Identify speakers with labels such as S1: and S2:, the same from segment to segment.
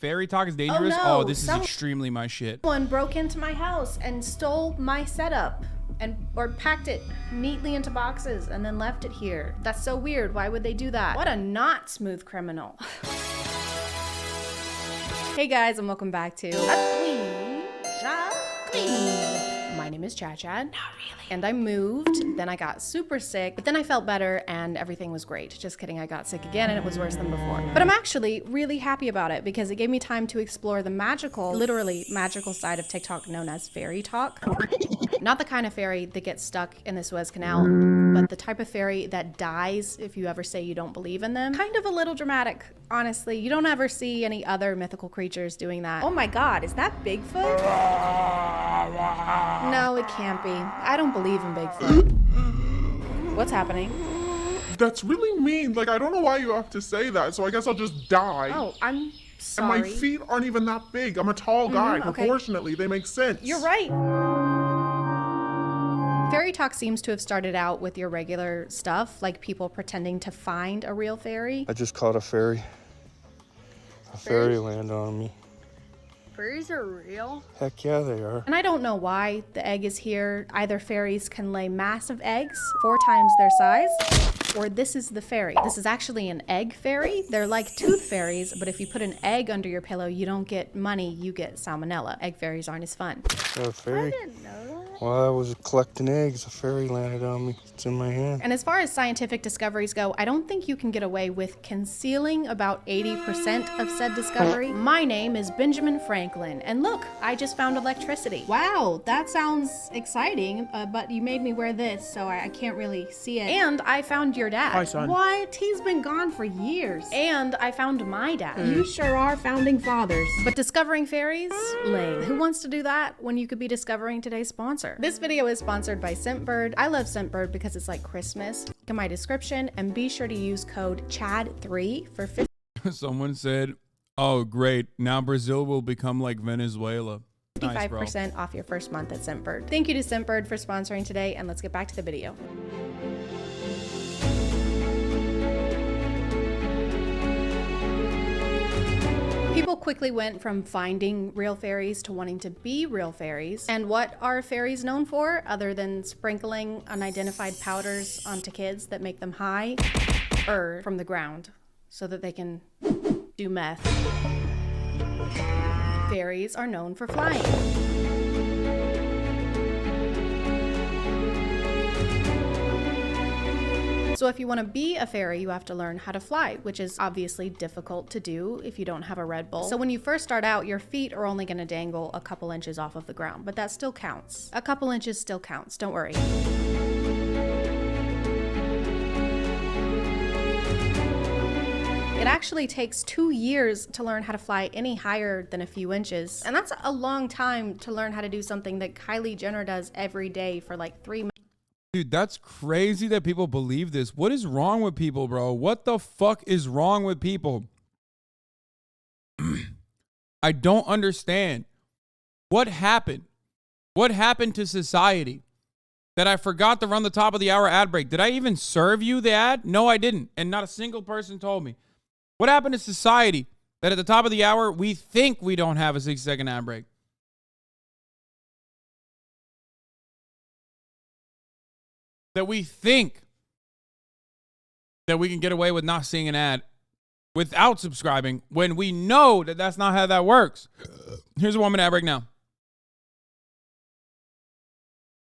S1: FairyTok is dangerous?
S2: Oh, no.
S1: This is extremely my shit.
S2: Someone broke into my house and stole my setup or packed it neatly into boxes and then left it here. That's so weird. Why would they do that? What a not smooth criminal. Hey guys, and welcome back to My name is Chad. Not really. And I moved, then I got super sick, but then I felt better and everything was great. Just kidding, I got sick again and it was worse than before. But I'm actually really happy about it because it gave me time to explore the magical, literally magical side of TikTok known as FairyTok. Not the kind of fairy that gets stuck in the Suez Canal, but the type of fairy that dies if you ever say you don't believe in them. Kind of a little dramatic, honestly. You don't ever see any other mythical creatures doing that. Oh my God, is that Bigfoot? No, it can't be. I don't believe in Bigfoot. What's happening?
S3: That's really mean. Like, I don't know why you have to say that, so I guess I'll just die.
S2: Oh, I'm sorry.
S3: And my feet aren't even that big. I'm a tall guy.
S2: Okay.
S3: Proportionately, they make sense.
S2: You're right. FairyTok seems to have started out with your regular stuff, like people pretending to find a real fairy.
S4: I just caught a fairy. A fairy landed on me.
S5: Fairies are real?
S4: Heck yeah, they are.
S2: And I don't know why the egg is here. Either fairies can lay massive eggs, 4 times their size, or this is the fairy. This is actually an egg fairy. They're like tooth fairies, but if you put an egg under your pillow, you don't get money, you get salmonella. Egg fairies aren't as fun.
S4: A fairy?
S5: I didn't know that.
S4: While I was collecting eggs, a fairy landed on me. It's in my hand.
S2: And as far as scientific discoveries go, I don't think you can get away with concealing about 80% of said discovery. My name is Benjamin Franklin, and look, I just found electricity. Wow, that sounds exciting, but you made me wear this, so I can't really see it. And I found your dad.
S1: Hi, son.
S2: What? He's been gone for years. And I found my dad. You sure are founding fathers. But discovering fairies? Lame. Who wants to do that when you could be discovering today's sponsor? This video is sponsored by Scentbird. I love Scentbird because it's like Christmas. Look in my description and be sure to use code CHAD3 for 50.
S1: Someone said, oh, great. Now Brazil will become like Venezuela. Nice, bro.
S2: 55% off your first month at Scentbird. Thank you to Scentbird for sponsoring today, and let's get back to the video. People quickly went from finding real fairies to wanting to be real fairies. And what are fairies known for, other than sprinkling unidentified powders onto kids that make them high or from the ground so that they can do meth? Fairies are known for flying. So if you want to be a fairy, you have to learn how to fly, which is obviously difficult to do if you don't have a Red Bull. So when you first start out, your feet are only going to dangle a couple inches off of the ground, but that still counts. A couple inches still counts, don't worry. It actually takes 2 years to learn how to fly any higher than a few inches. And that's a long time to learn how to do something that Kylie Jenner does every day for like 3 months.
S1: Dude, that's crazy that people believe this. What is wrong with people, bro? What the fuck is wrong with people? I don't understand. What happened? What happened to society that I forgot to run the top of the hour ad break? Did I even serve you the ad? No, I didn't. And not a single person told me. What happened to society that at the top of the hour, we think we don't have a 6-second ad break? That we think that we can get away with not seeing an ad without subscribing when we know that that's not how that works. Here's a 1-minute ad break now.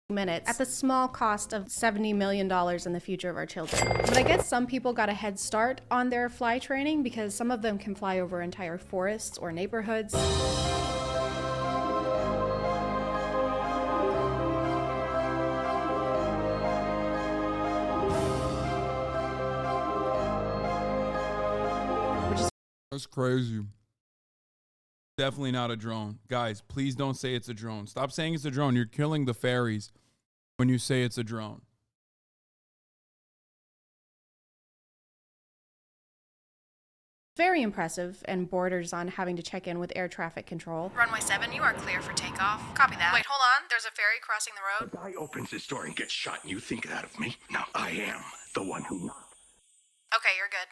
S2: Minutes at the small cost of $70 million in the future of our children. But I guess some people got a head start on their fly training because some of them can fly over entire forests or neighborhoods.
S1: That's crazy. Definitely not a drone. Guys, please don't say it's a drone. Stop saying it's a drone. You're killing the fairies when you say it's a drone.
S2: Very impressive and borders on having to check in with air traffic control. Runway 7, you are clear for takeoff. Copy that. Wait, hold on. There's a ferry crossing the road.
S6: The guy opens his door and gets shot and you think that of me? Now I am the one who knocked.
S2: Okay, you're good.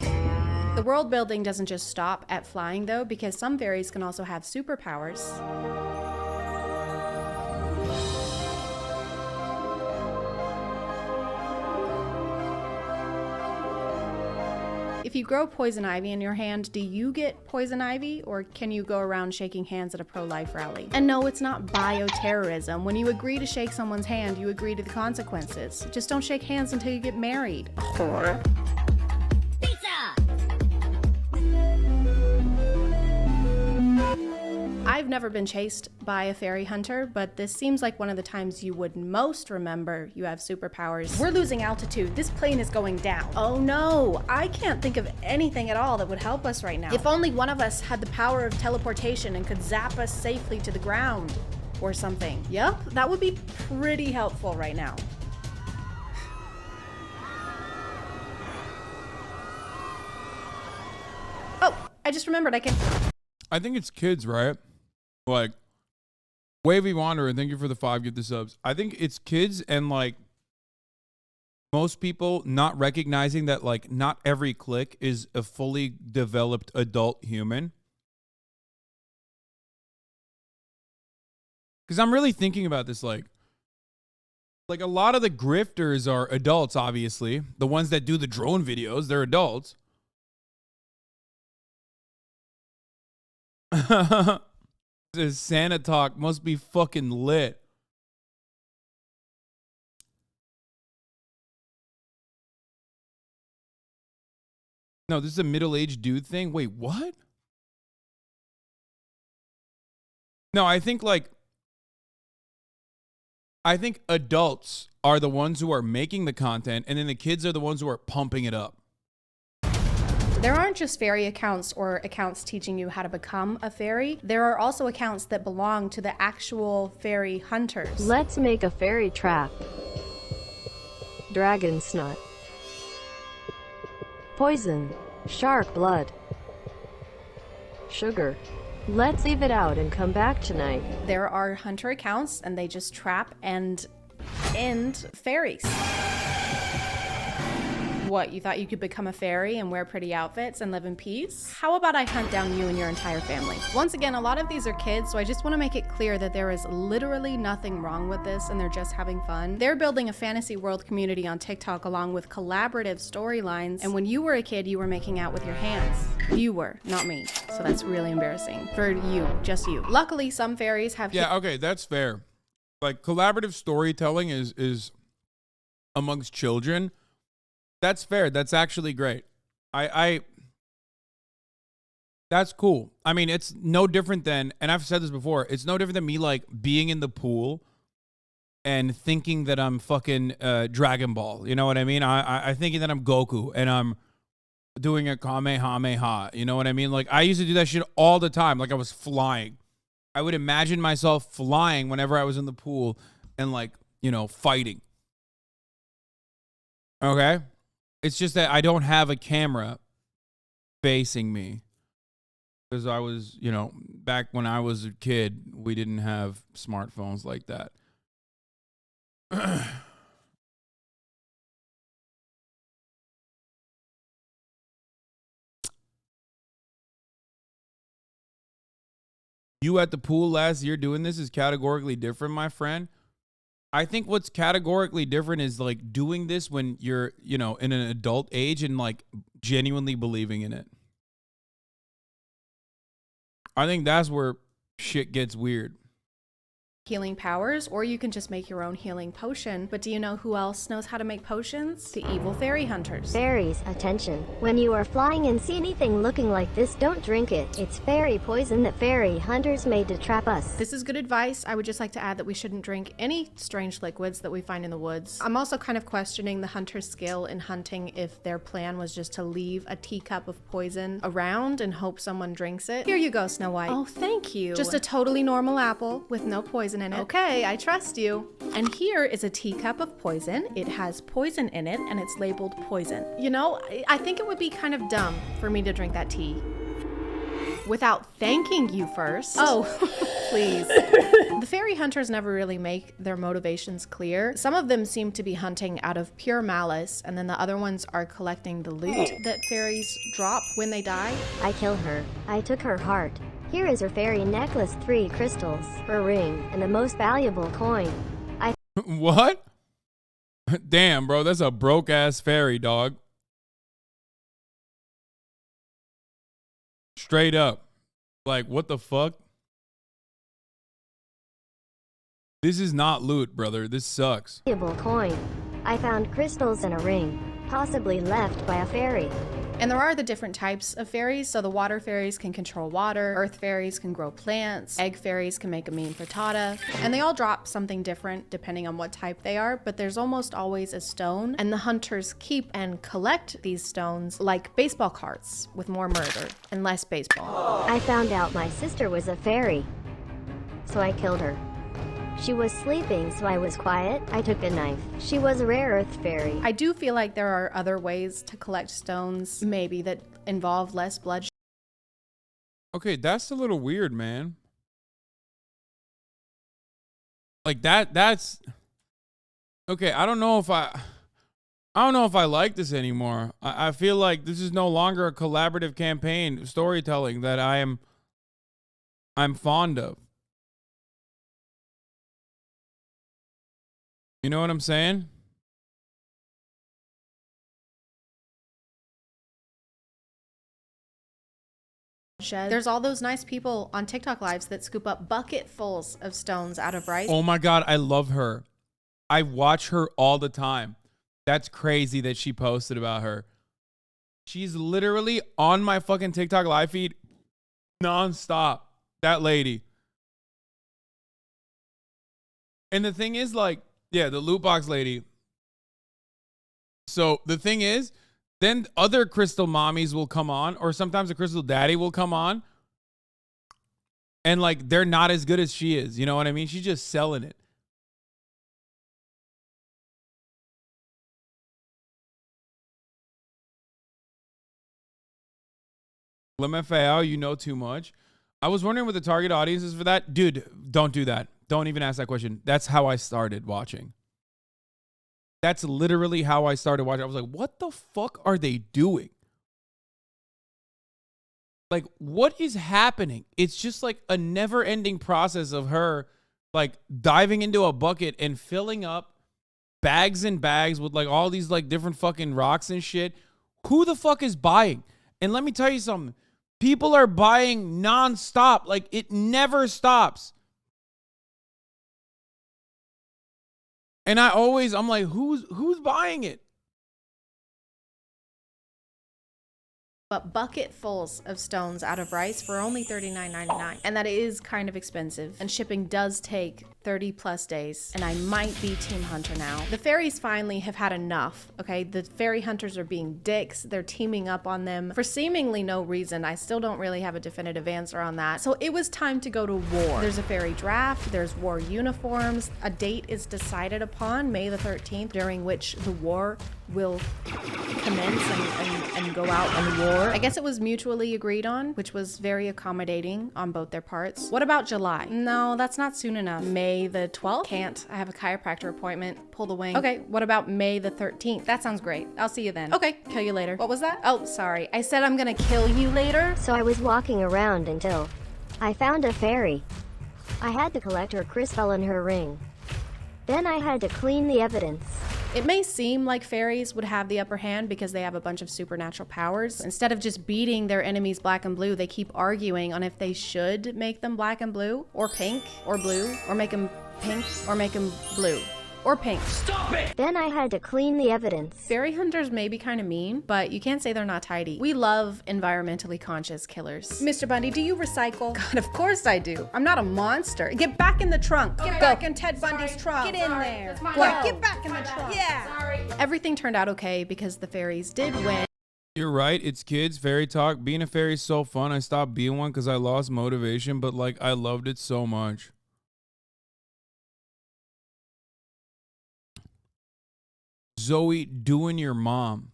S2: The world building doesn't just stop at flying though, because some fairies can also have superpowers. If you grow poison ivy in your hand, do you get poison ivy, or can you go around shaking hands at a pro-life rally? And no, it's not bioterrorism. When you agree to shake someone's hand, you agree to the consequences. Just don't shake hands until you get married. I've never been chased by a fairy hunter, but this seems like one of the times you would most remember you have superpowers. We're losing altitude. This plane is going down. Oh no, I can't think of anything at all that would help us right now. If only one of us had the power of teleportation and could zap us safely to the ground or something. Yep, that would be pretty helpful right now. Oh, I just remembered I can...
S1: I think it's kids, right? Like, Wavy Wanderer, thank you for the 5 gift subs. I think it's kids and like most people not recognizing that like not every click is a fully developed adult human. Because I'm really thinking about this, like a lot of the grifters are adults, obviously. The ones that do the drone videos, they're adults. This Santa talk must be fucking lit. No, this is a middle-aged dude thing. Wait, what? No, I think adults are the ones who are making the content, and then the kids are the ones who are pumping it up.
S2: There aren't just fairy accounts or accounts teaching you how to become a fairy. There are also accounts that belong to the actual fairy hunters.
S6: Let's make a fairy trap. Dragon snot. Poison. Shark blood. Sugar. Let's leave it out and come back tonight.
S2: There are hunter accounts and they just trap and end fairies. What, you thought you could become a fairy and wear pretty outfits and live in peace? How about I hunt down you and your entire family? Once again, a lot of these are kids, so I just want to make it clear that there is literally nothing wrong with this and they're just having fun. They're building a fantasy world community on TikTok along with collaborative storylines, and when you were a kid, you were making out with your hands. You were, not me. So that's really embarrassing. For you, just you. Luckily, some fairies have...
S1: Yeah, okay, that's fair. Like, collaborative storytelling is amongst children. That's fair. That's actually great. That's cool. I mean, it's no different than, and I've said this before, it's no different than me like being in the pool and thinking that I'm fucking Dragon Ball. You know what I mean? I thinking that I'm Goku and I'm doing a Kamehameha. You know what I mean? Like, I used to do that shit all the time. Like, I was flying. I would imagine myself flying whenever I was in the pool and like, you know, fighting. Okay? It's just that I don't have a camera facing me. Because I was, you know, back when I was a kid, we didn't have smartphones like that. You at the pool last year doing this is categorically different, my friend. I think what's categorically different is like doing this when you're, you know, in an adult age and like genuinely believing in it. I think that's where shit gets weird.
S2: Healing powers, or you can just make your own healing potion. But do you know who else knows how to make potions? The evil fairy hunters.
S7: Fairies, attention. When you are flying and see anything looking like this, don't drink it. It's fairy poison that fairy hunters made to trap us.
S2: This is good advice. I would just like to add that we shouldn't drink any strange liquids that we find in the woods. I'm also kind of questioning the hunter's skill in hunting if their plan was just to leave a teacup of poison around and hope someone drinks it. Here you go, Snow White. Oh, thank you. Just a totally normal apple with no poison in it. Okay, I trust you. And here is a teacup of poison. It has poison in it and it's labeled poison. You know, I think it would be kind of dumb for me to drink that tea without thanking you first. Oh. Please. The fairy hunters never really make their motivations clear. Some of them seem to be hunting out of pure malice, and then the other ones are collecting the loot that fairies drop when they die.
S7: I kill her. I took her heart. Here is her fairy necklace, 3 crystals, her ring, and the most valuable coin.
S1: What? Damn, bro, that's a broke ass fairy, dog. Straight up. Like, what the fuck? This is not loot, brother. This sucks.
S7: Valuable coin. I found crystals and a ring, possibly left by a fairy.
S2: And there are the different types of fairies. So the water fairies can control water, earth fairies can grow plants, egg fairies can make a mean frittata, and they all drop something different depending on what type they are, but there's almost always a stone, and the hunters keep and collect these stones like baseball cards with more murder and less baseball.
S7: I found out my sister was a fairy, so I killed her. She was sleeping, so I was quiet. I took a knife. She was a rare earth fairy.
S2: I do feel like there are other ways to collect stones, maybe that involve less bloodshed.
S1: Okay, that's a little weird, man. Like that's okay. I don't know if I like this anymore. I feel like this is no longer a collaborative campaign storytelling that I'm fond of. You know what I'm saying?
S2: There's all those nice people on TikTok lives that scoop up bucketfuls of stones out of rice.
S1: Oh my God, I love her. I watch her all the time. That's crazy that she posted about her. She's literally on my fucking TikTok live feed nonstop. That lady. And the thing is, like, yeah, the loot box lady. So the thing is, then other crystal mommies will come on, or sometimes a crystal daddy will come on. And like, they're not as good as she is. You know what I mean? She's just selling it. LMFAO, you know too much. I was wondering what the target audience is for that. Dude, don't do that. Don't even ask that question. That's how I started watching. That's literally how I started watching. I was like, what the fuck are they doing? Like, what is happening? It's just like a never-ending process of her, like, diving into a bucket and filling up bags and bags with, like, all these, like, different fucking rocks and shit. Who the fuck is buying? And let me tell you something. People are buying nonstop. Like, it never stops. And I'm like, who's buying it?
S2: But bucketfuls of stones out of rice for only $39.99. And that is kind of expensive. And shipping does take 30 plus days. And I might be Team Hunter now. The fairies finally have had enough, okay? The fairy hunters are being dicks. They're teaming up on them for seemingly no reason. I still don't really have a definitive answer on that. So it was time to go to war. There's a fairy draft. There's war uniforms. A date is decided upon, May the 13th, during which the war will commence and go out and war. I guess it was mutually agreed on, which was very accommodating on both their parts. What about July? No, that's not soon enough. May the 12th? Can't. I have a chiropractor appointment. Pull the wing. Okay, what about May the 13th? That sounds great. I'll see you then. Okay, kill you later. What was that? Oh, sorry. I said I'm gonna kill you later.
S7: So I was walking around until I found a fairy. I had to collect her crystal and her ring. Then I had to clean the evidence.
S2: It may seem like fairies would have the upper hand because they have a bunch of supernatural powers. Instead of just beating their enemies black and blue, they keep arguing on if they should make them black and blue, or pink, or blue, or make them pink, or make them blue, or pink.
S8: Stop it!
S7: Then I had to clean the evidence.
S2: Fairy hunters may be kind of mean, but you can't say they're not tidy. We love environmentally conscious killers. Mr. Bundy, do you recycle? God, of course I do. I'm not a monster. Get back in the trunk. Get back in Ted Bundy's trunk. Get in there. What? Get back in the trunk. Yeah. Sorry. Everything turned out okay because the fairies did win.
S1: You're right. It's kids. FairyTok. Being a fairy is so fun. I stopped being one because I lost motivation, but like I loved it so much. Zoe, doing your mom.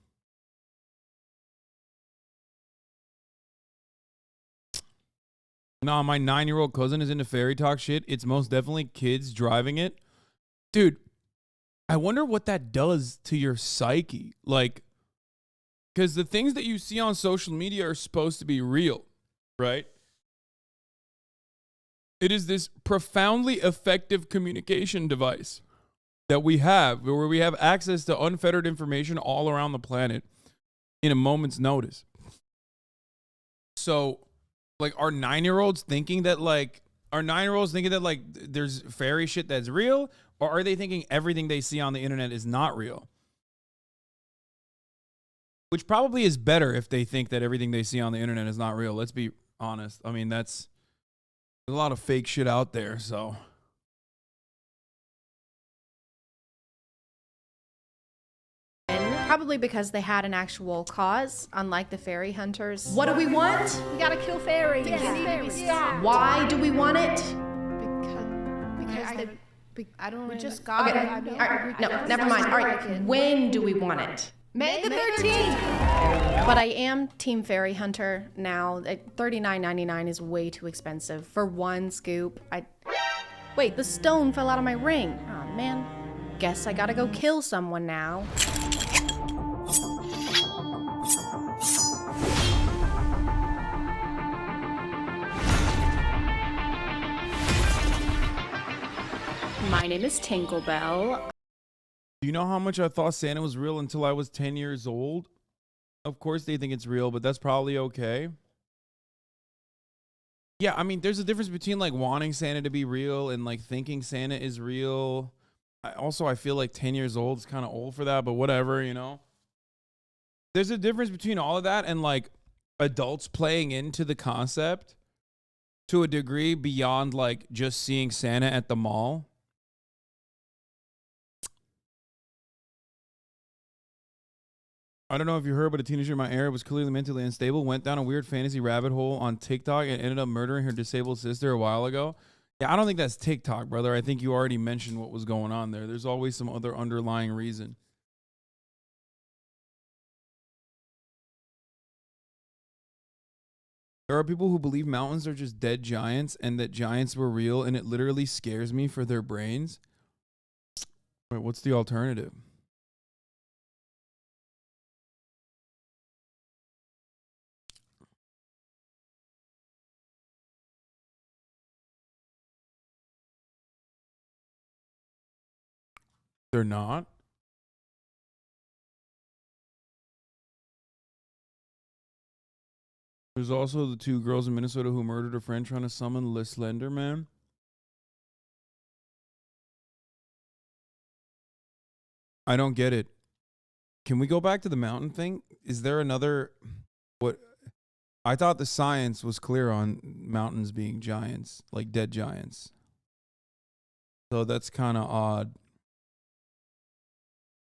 S1: No, my 9-year-old cousin is into FairyTok shit. It's most definitely kids driving it. Dude, I wonder what that does to your psyche. Like, because the things that you see on social media are supposed to be real, right? It is this profoundly effective communication device that we have, where we have access to unfettered information all around the planet in a moment's notice. So, like, are 9-year-olds thinking that, like, there's fairy shit that's real? Or are they thinking everything they see on the internet is not real? Which probably is better if they think that everything they see on the internet is not real. Let's be honest. I mean, there's a lot of fake shit out there, so.
S2: Probably because they had an actual cause, unlike the fairy hunters. What do we want?
S5: We gotta kill fairies.
S2: Stop. Why do we want it?
S5: Because I don't.
S2: We just got it. All right. No, never mind. All right. When do we want it?
S5: May the 13th.
S2: But I am Team Fairy Hunter now. $39.99 is way too expensive for one scoop. Wait, the stone fell out of my ring. Oh man. Guess I gotta go kill someone now. My name is Tinklebell.
S1: Do you know how much I thought Santa was real until I was 10 years old? Of course they think it's real, but that's probably okay. Yeah, I mean, there's a difference between like wanting Santa to be real and like thinking Santa is real. I feel like 10 years old is kind of old for that, but whatever, you know. There's a difference between all of that and like adults playing into the concept to a degree beyond like just seeing Santa at the mall. I don't know if you heard, but a teenager in my area was clearly mentally unstable, went down a weird fantasy rabbit hole on TikTok and ended up murdering her disabled sister a while ago. Yeah, I don't think that's TikTok, brother. I think you already mentioned what was going on there. There's always some other underlying reason. There are people who believe mountains are just dead giants and that giants were real, and it literally scares me for their brains. Wait, what's the alternative? They're not? There's also the 2 girls in Minnesota who murdered a friend trying to summon the Slender Man. I don't get it. Can we go back to the mountain thing? Is there another... What? I thought the science was clear on mountains being giants, like dead giants. So that's kind of odd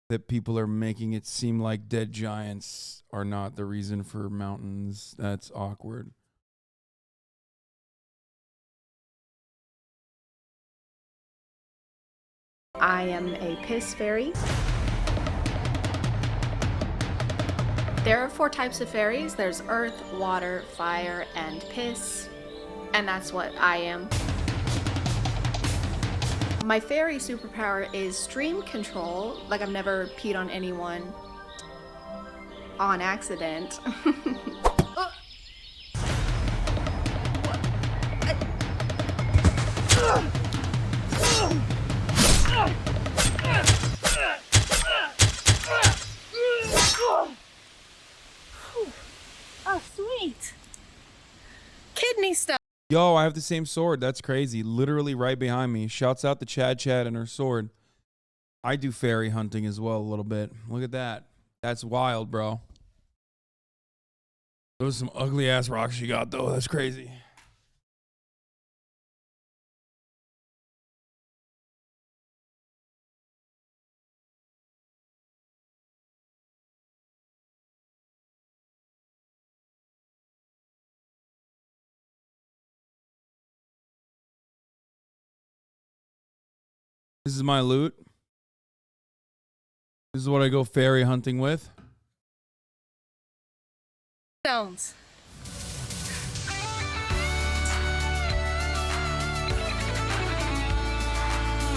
S1: that people are making it seem like dead giants are not the reason for mountains. That's awkward.
S2: I am a piss fairy. There are 4 types of fairies. There's earth, water, fire, and piss. And that's what I am. My fairy superpower is stream control. Like, I've never peed on anyone on accident.
S5: Oh, sweet. Kidney stuff.
S1: Yo, I have the same sword. That's crazy. Literally right behind me. Shouts out to Chad and her sword. I do fairy hunting as well a little bit. Look at that. That's wild, bro. Those are some ugly ass rocks you got though. That's crazy. This is my loot. This is what I go fairy hunting with.
S5: Stones.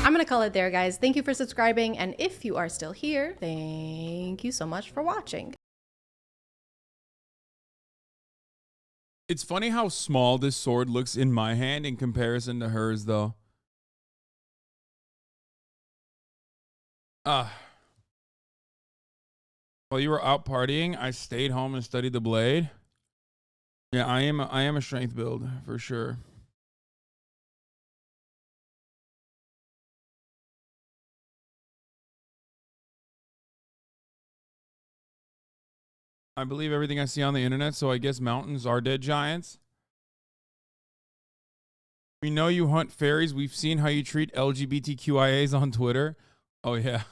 S2: I'm gonna call it there, guys. Thank you for subscribing, and if you are still here, thank you so much for watching.
S1: It's funny how small this sword looks in my hand in comparison to hers, though. While you were out partying, I stayed home and studied the blade. Yeah, I am a strength build for sure. I believe everything I see on the internet, so I guess mountains are dead giants. We know you hunt fairies. We've seen how you treat LGBTQIAs on Twitter. Oh, yeah.